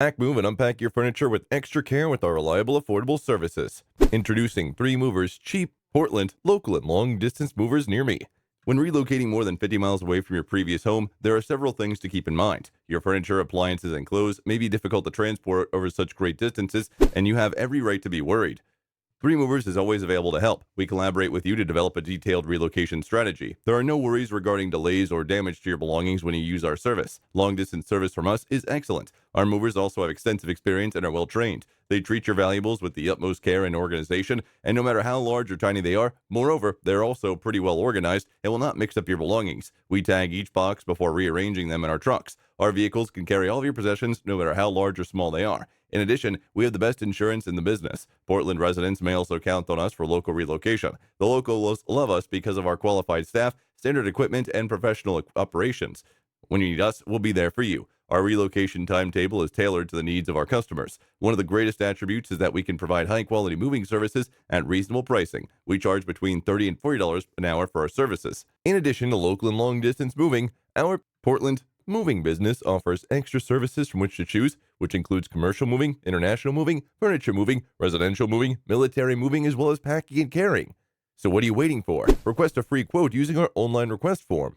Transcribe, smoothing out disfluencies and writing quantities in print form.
Pack, move, and unpack your furniture with extra care with our reliable, affordable services. Introducing 3 Movers, cheap, Portland, local, and long-distance movers near me. When relocating more than 50 miles away from your previous home, there are several things to keep in mind. Your furniture, appliances, and clothes may be difficult to transport over such great distances, and you have every right to be worried. Three Movers is always available to help. We collaborate with you to develop a detailed relocation strategy. There are no worries regarding delays or damage to your belongings when you use our service. Long distance service from us is excellent. Our movers also have extensive experience and are well trained. They treat your valuables with the utmost care and organization, and no matter how large or tiny they are, moreover, they're also pretty well organized and will not mix up your belongings. We tag each box before rearranging them in our trucks. Our vehicles can carry all of your possessions, no matter how large or small they are. In addition, we have the best insurance in the business. Portland residents may also count on us for local relocation. The locals love us because of our qualified staff, standard equipment, and professional operations. When you need us, we'll be there for you. Our relocation timetable is tailored to the needs of our customers. One of the greatest attributes is that we can provide high-quality moving services at reasonable pricing. We charge between $30 and $40 an hour for our services. In addition to local and long-distance moving, our Portland moving business offers extra services from which to choose, which includes commercial moving, international moving, furniture moving, residential moving, military moving, as well as packing and carrying. So what are you waiting for? Request a free quote using our online request form.